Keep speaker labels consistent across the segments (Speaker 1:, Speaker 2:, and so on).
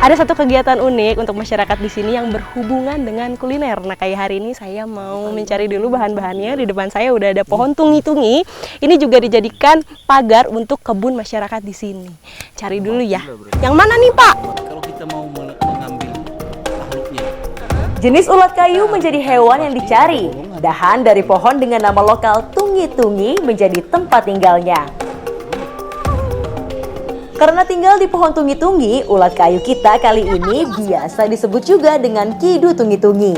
Speaker 1: Ada satu kegiatan unik untuk masyarakat di sini yang berhubungan dengan kuliner. Nah, kayak hari ini saya mau mencari dulu bahan-bahannya. Di depan saya udah ada pohon tungi-tungi. Ini juga dijadikan pagar untuk kebun masyarakat di sini. Cari dulu ya. Yang mana nih, Pak?
Speaker 2: Kalau kita mau mengambil makhluknya.
Speaker 3: Jenis ulat kayu menjadi hewan yang dicari. Dahan dari pohon dengan nama lokal tungi-tungi menjadi tempat tinggalnya. Karena tinggal di pohon tungi-tungi, ulat kayu kita kali ini biasa disebut juga dengan kidu tungi-tungi.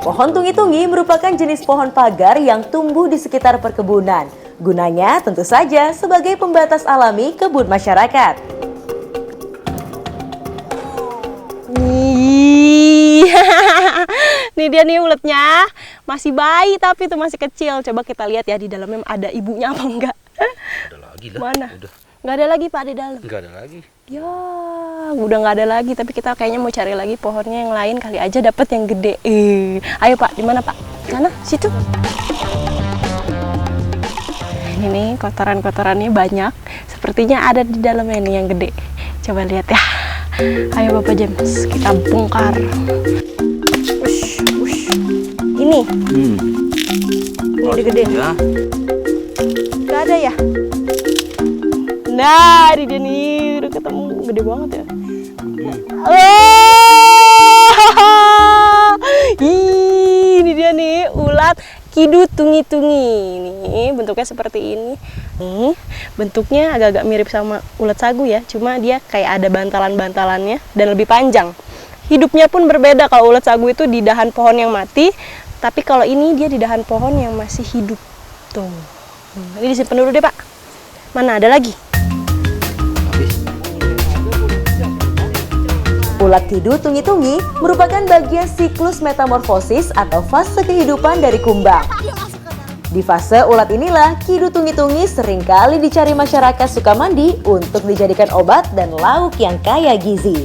Speaker 3: Pohon tungi-tungi merupakan jenis pohon pagar yang tumbuh di sekitar perkebunan. Gunanya tentu saja sebagai pembatas alami kebun masyarakat.
Speaker 1: Nih dia nih uletnya, masih bayi tapi itu masih kecil. Coba kita lihat ya di dalamnya ada ibunya apa enggak.
Speaker 2: Ada lagi lah.
Speaker 1: Mana?
Speaker 2: Udah.
Speaker 1: Nggak ada lagi Pak di dalam.
Speaker 2: Nggak ada lagi.
Speaker 1: Ya, udah nggak ada lagi. Tapi kita kayaknya mau cari lagi pohonnya yang lain kali aja dapat yang gede. Ayo Pak, di mana Pak? Sana, situ. Ini nih kotoran-kotorannya banyak. Sepertinya ada di dalamnya nih yang gede. Coba lihat ya. Ayo Bapak James, kita bongkar. Ush, ush. Ini. Ini gede.
Speaker 2: Ya.
Speaker 1: Nggak ada ya? Nah, ini dia nih, udah ketemu, gede banget ya. Ini dia nih, ulat kidu tungi-tungi. Nih, bentuknya seperti ini. Nih, bentuknya agak-agak mirip sama ulat sagu ya, cuma dia kayak ada bantalan-bantalannya dan lebih panjang. Hidupnya pun berbeda. Kalau ulat sagu itu di dahan pohon yang mati, tapi kalau ini dia di dahan pohon yang masih hidup. Tuh. Ini disimpan dulu deh, Pak. Mana ada lagi?
Speaker 3: Ulat kidu tungi-tungi merupakan bagian siklus metamorfosis atau fase kehidupan dari kumbang. Di fase ulat inilah, kidu tungi-tungi seringkali dicari masyarakat Sukamandi untuk dijadikan obat dan lauk yang kaya gizi.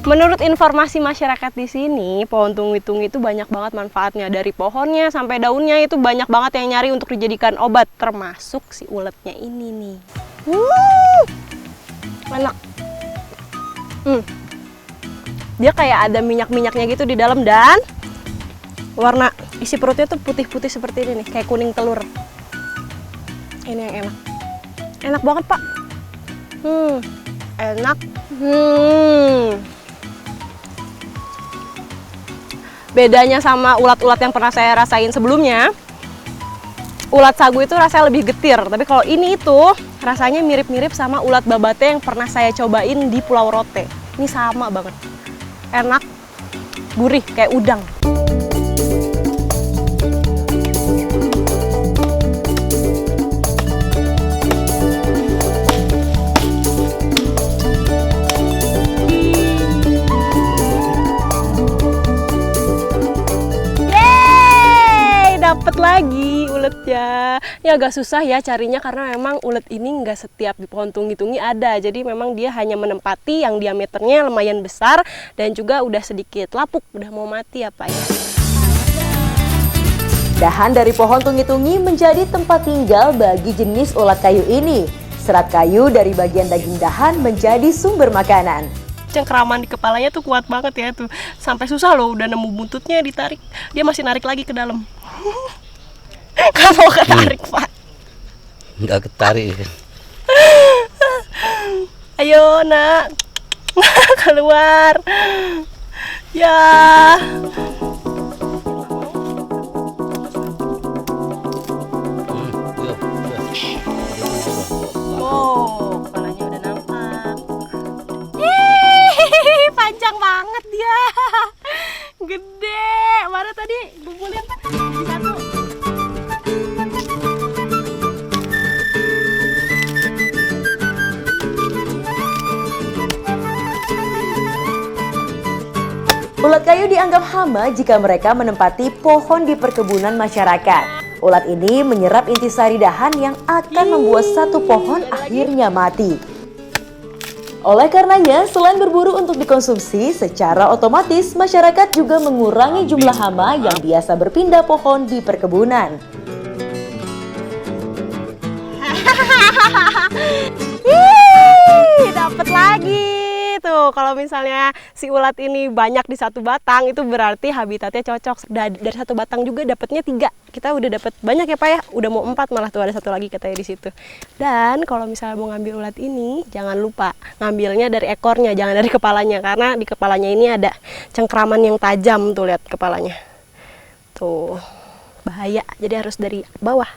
Speaker 1: Menurut informasi masyarakat di sini, pohon tungi-tungi itu banyak banget manfaatnya. Dari pohonnya sampai daunnya itu banyak banget yang nyari untuk dijadikan obat, termasuk si uletnya ini nih. Enak. Dia kayak ada minyak-minyaknya gitu di dalam dan warna isi perutnya tuh putih-putih seperti ini nih, kayak kuning telur. Ini yang enak. Enak banget, Pak. Enak. Bedanya sama ulat-ulat yang pernah saya rasain sebelumnya, ulat sagu itu rasanya lebih getir. Tapi kalau ini itu rasanya mirip-mirip sama ulat babate yang pernah saya cobain di Pulau Rote. Ini sama banget. Enak, gurih, kayak udang. Dapat lagi uletnya. Ini agak susah ya carinya karena memang ulet ini nggak setiap di pohon tungi-tungi ada. Jadi memang dia hanya menempati yang diameternya lumayan besar dan juga udah sedikit lapuk, udah mau mati ya Pak ya.
Speaker 3: Dahan dari pohon tungi-tungi menjadi tempat tinggal bagi jenis ulat kayu ini. Serat kayu dari bagian daging dahan menjadi sumber makanan.
Speaker 1: Cengkraman di kepalanya tuh kuat banget ya tuh. Sampai susah loh udah nemu buntutnya ditarik. Dia masih narik lagi ke dalam. Nggak mau ketarik, Pak.
Speaker 2: Nggak ketarik.
Speaker 1: Ayo, nak. Keluar. Ya. Oh, kepalanya udah nampak. Panjang banget dia. Gede. Mana tadi? Kumpulin di satu.
Speaker 3: Ulat kayu dianggap hama jika mereka menempati pohon di perkebunan masyarakat. Ulat ini menyerap intisari dahan yang akan membuat satu pohon akhirnya mati. Oleh karenanya, selain berburu untuk dikonsumsi, secara otomatis masyarakat juga mengurangi jumlah hama yang biasa berpindah pohon di perkebunan.
Speaker 1: Dapat lagi tuh. Kalau misalnya si ulat ini banyak di satu batang, itu berarti habitatnya cocok. Dari satu batang juga dapatnya 3. Kita udah dapat banyak ya Pak ya. Udah mau 4 malah tuh, ada satu lagi katanya di situ. Dan kalau misalnya mau ngambil ulat ini, jangan lupa ngambilnya dari ekornya, jangan dari kepalanya, karena di kepalanya ini ada cengkraman yang tajam tuh, lihat kepalanya. Tuh, bahaya. Jadi harus dari bawah.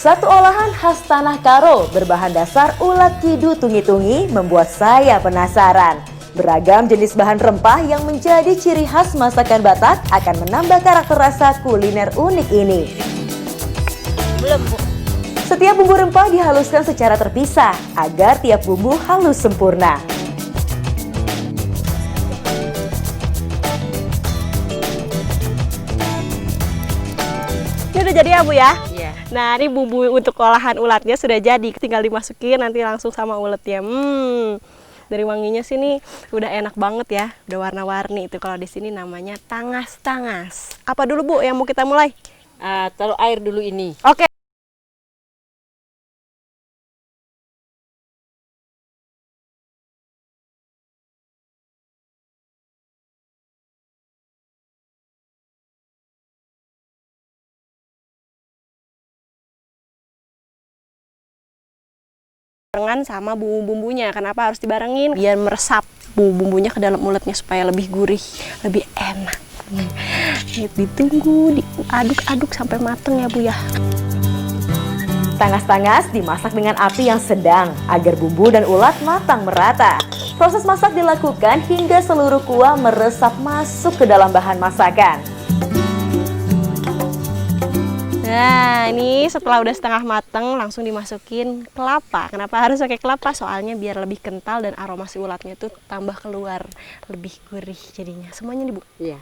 Speaker 3: Satu olahan khas Tanah Karo berbahan dasar ulat kidu tungi-tungi membuat saya penasaran. Beragam jenis bahan rempah yang menjadi ciri khas masakan Batak akan menambah karakter rasa kuliner unik ini.
Speaker 1: Belum, Bu.
Speaker 3: Setiap bumbu rempah dihaluskan secara terpisah agar tiap bumbu halus sempurna.
Speaker 1: Ini udah jadi ya Bu ya?
Speaker 4: Iya.
Speaker 1: Nah, ini bumbu untuk olahan ulatnya sudah jadi, tinggal dimasukin nanti langsung sama ulatnya. Dari wanginya sih nih udah enak banget ya, udah warna-warni. Itu kalau di sini namanya tangas-tangas. Apa dulu Bu yang mau kita mulai?
Speaker 4: Taruh air dulu ini.
Speaker 1: Oke. Barengan sama bumbu-bumbunya. Kenapa harus dibarengin? Biar meresap bumbu-bumbunya ke dalam ulatnya supaya lebih gurih, lebih enak. Ditunggu, diaduk-aduk sampai mateng ya Bu ya.
Speaker 3: Tangas-tangas dimasak dengan api yang sedang agar bumbu dan ulat matang merata. Proses masak dilakukan hingga seluruh kuah meresap masuk ke dalam bahan masakan.
Speaker 1: Nah, ini setelah udah setengah mateng langsung dimasukin kelapa. Kenapa harus pakai kelapa? Soalnya biar lebih kental dan aroma si ulatnya tuh tambah keluar, lebih gurih jadinya. Semuanya nih Bu.
Speaker 4: Iya.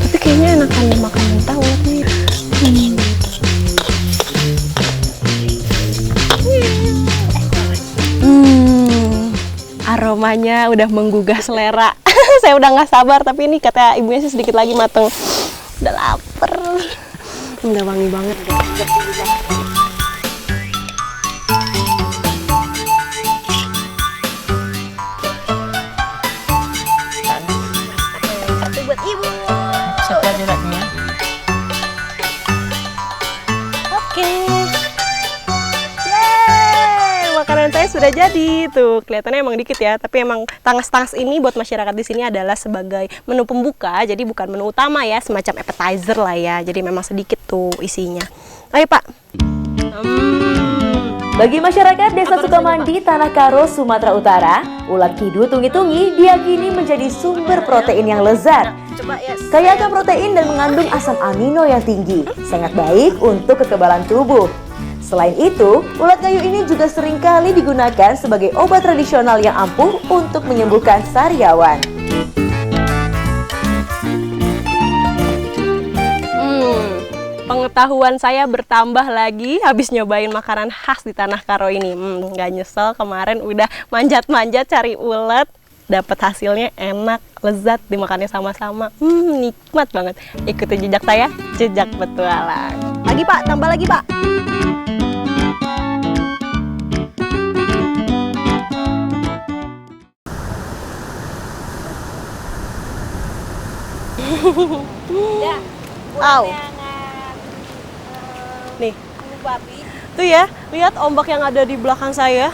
Speaker 1: Tapi kayaknya enakan dimakan mentah ulatnya. Aromanya udah menggugah selera. Saya udah nggak sabar, tapi ini kata ibunya sih sedikit lagi mateng. Udah lapar. Udah wangi banget. Satu buat ibu.
Speaker 4: Siapa ulatnya?
Speaker 1: Oke. Yeay, makanan saya sudah jadi. Tuh, kelihatannya emang dikit ya, tapi emang tangas-tangas ini buat masyarakat di sini adalah sebagai menu pembuka, jadi bukan menu utama ya, semacam appetizer lah ya. Jadi memang sedikit tuh isinya. Ayo, Pak.
Speaker 3: Bagi masyarakat Desa Sukamandi, Tanah Karo, Sumatera Utara, ulat kidu tungi-tungi diyakini menjadi sumber protein yang lezat.
Speaker 1: Coba ya.
Speaker 3: Kaya akan protein dan mengandung asam amino yang tinggi, sangat baik untuk kekebalan tubuh. Selain itu, ulat kayu ini juga seringkali digunakan sebagai obat tradisional yang ampuh untuk menyembuhkan sariawan.
Speaker 1: Pengetahuan saya bertambah lagi habis nyobain makanan khas di Tanah Karo ini. Nggak nyesel, kemarin udah manjat-manjat cari ulet, dapat hasilnya enak, lezat, dimakannya sama-sama. Nikmat banget. Ikuti jejak saya, jejak petualang. Lagi Pak, tambah lagi Pak. Au. Nih, tuh ya, lihat ombak yang ada di belakang saya,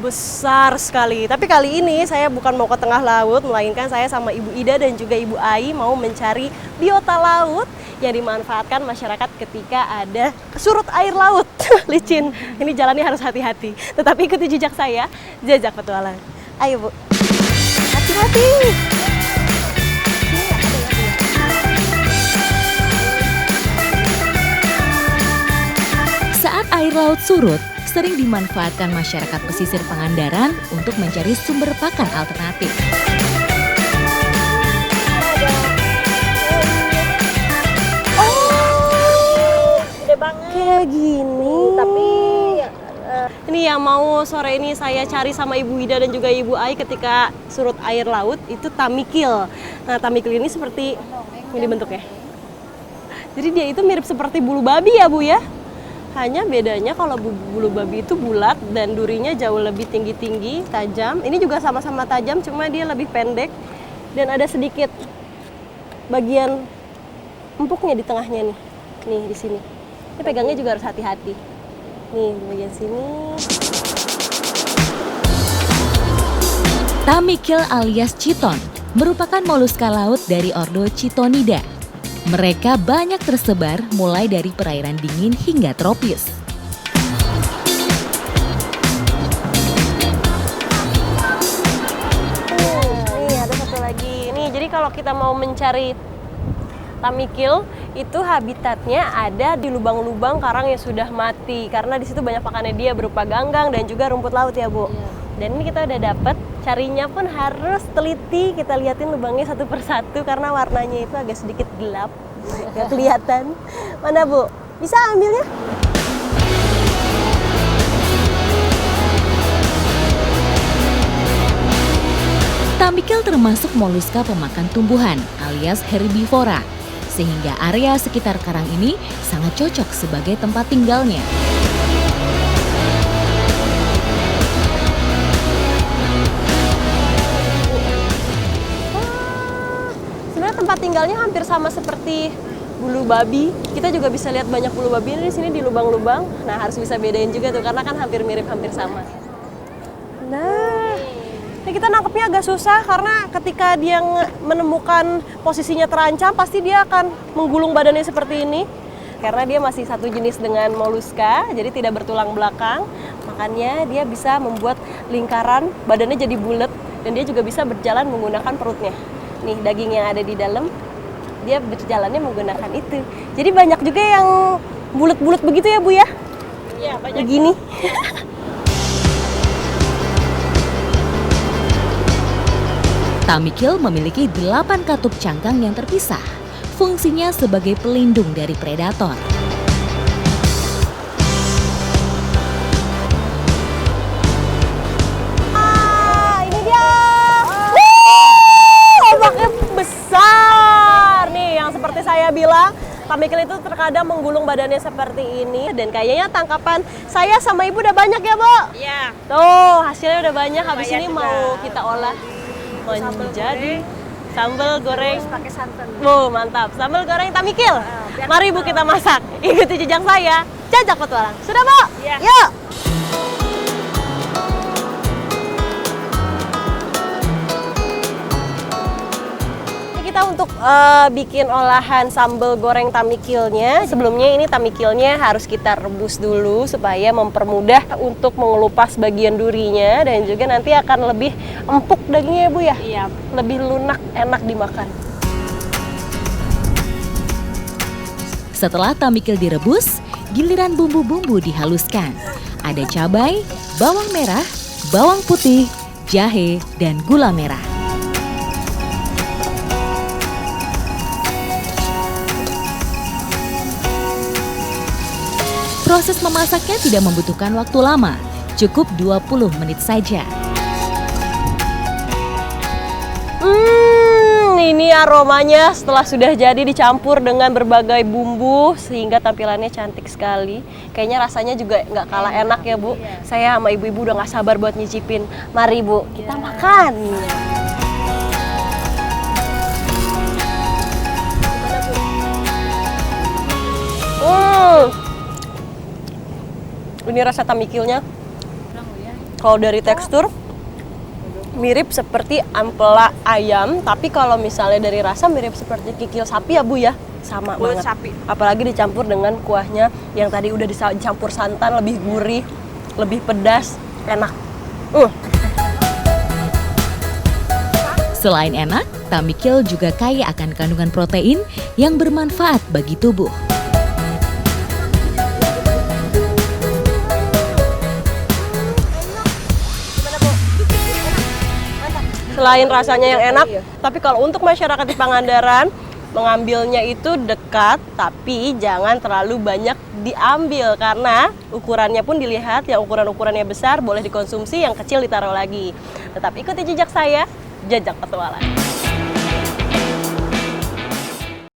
Speaker 1: besar sekali. Tapi kali ini saya bukan mau ke tengah laut, melainkan saya sama Ibu Ida dan juga Ibu Ai mau mencari biota laut yang dimanfaatkan masyarakat ketika ada surut air laut. Licin, ini jalannya harus hati-hati. Tetapi ikuti jejak saya, jejak petualang. Ayo Bu, hati-hati.
Speaker 5: Saat air laut surut, sering dimanfaatkan masyarakat pesisir Pangandaran untuk mencari sumber pakan alternatif.
Speaker 1: Gede banget. Kayak gini. Tapi ini ya yang mau sore ini saya cari sama Ibu Ida dan juga Ibu Ai ketika surut air laut itu tamikil. Nah, tamikil ini seperti ini bentuknya. Jadi dia itu mirip seperti bulu babi ya Bu ya. Hanya bedanya kalau bulu babi itu bulat dan durinya jauh lebih tinggi-tinggi, tajam. Ini juga sama-sama tajam, cuma dia lebih pendek dan ada sedikit bagian empuknya di tengahnya nih. Nih di sini. Ini pegangnya juga harus hati-hati. Nih di bagian sini.
Speaker 5: Tamikil alias chiton merupakan moluska laut dari ordo Chitonida. Mereka banyak tersebar mulai dari perairan dingin hingga tropis.
Speaker 1: Nih ada satu lagi. Nih jadi kalau kita mau mencari tamikil itu habitatnya ada di lubang-lubang karang yang sudah mati karena di situ banyak makannya dia berupa ganggang dan juga rumput laut ya Bu. Dan ini kita udah dapet, carinya pun harus teliti, kita liatin lubangnya satu persatu karena warnanya itu agak sedikit gelap, nggak kelihatan. Mana Bu? Bisa ambilnya?
Speaker 5: Tamikil termasuk moluska pemakan tumbuhan alias herbivora, sehingga area sekitar karang ini sangat cocok sebagai tempat tinggalnya.
Speaker 1: Tempat tinggalnya hampir sama seperti bulu babi. Kita juga bisa lihat banyak bulu babi ini di sini di lubang-lubang. Nah, harus bisa bedain juga tuh karena kan hampir mirip, hampir sama. Nah, ini kita nangkepnya agak susah karena ketika dia menemukan posisinya terancam, pasti dia akan menggulung badannya seperti ini. Karena dia masih satu jenis dengan moluska, jadi tidak bertulang belakang. Makanya dia bisa membuat lingkaran, badannya jadi bulat dan dia juga bisa berjalan menggunakan perutnya. Nih daging yang ada di dalam dia berjalannya menggunakan itu. Jadi banyak juga yang bulat-bulat begitu ya Bu ya? Iya banyak. Begini.
Speaker 5: Tamikil memiliki 8 katup cangkang yang terpisah. Fungsinya sebagai pelindung dari predator.
Speaker 1: Bilang tamikil itu terkadang menggulung badannya seperti ini dan kayaknya tangkapan saya sama Ibu udah banyak ya Bu? Iya. Tuh hasilnya udah banyak. Habis ini mau kita olah menjadi sambal goreng pakai santan. Mantap, sambal goreng tamikil. Mari Bu kita masak. Ikuti jejak saya, Jajak Petualang. Sudah Bu? Iya. Yuk. Kita untuk bikin olahan sambal goreng tamikilnya. Sebelumnya ini tamikilnya harus kita rebus dulu supaya mempermudah untuk mengelupas bagian durinya dan juga nanti akan lebih empuk dagingnya ya Bu ya? Iya. Lebih lunak, enak dimakan.
Speaker 5: Setelah tamikil direbus, giliran bumbu-bumbu dihaluskan. Ada cabai, bawang merah, bawang putih, jahe, dan gula merah. Proses memasaknya tidak membutuhkan waktu lama, cukup 20 menit saja.
Speaker 1: Ini aromanya setelah sudah jadi dicampur dengan berbagai bumbu sehingga tampilannya cantik sekali. Kayaknya rasanya juga nggak kalah enak ya Bu. Saya sama ibu-ibu udah nggak sabar buat nyicipin. Mari Bu, kita makan. Ini rasa tamikilnya, kalau dari tekstur mirip seperti ampela ayam, tapi kalau misalnya dari rasa mirip seperti kikil sapi ya Bu ya, sama banget. Sapi. Apalagi dicampur dengan kuahnya yang tadi udah dicampur santan, lebih gurih, lebih pedas, enak.
Speaker 5: Selain enak, tamikil juga kaya akan kandungan protein yang bermanfaat bagi tubuh.
Speaker 1: Selain rasanya yang enak, tapi kalau untuk masyarakat di Pangandaran, Mengambilnya itu dekat, tapi jangan terlalu banyak diambil karena ukurannya pun dilihat, yang ukurannya besar boleh dikonsumsi, yang kecil ditaruh lagi. Tetap ikuti jejak saya, jejak petualang.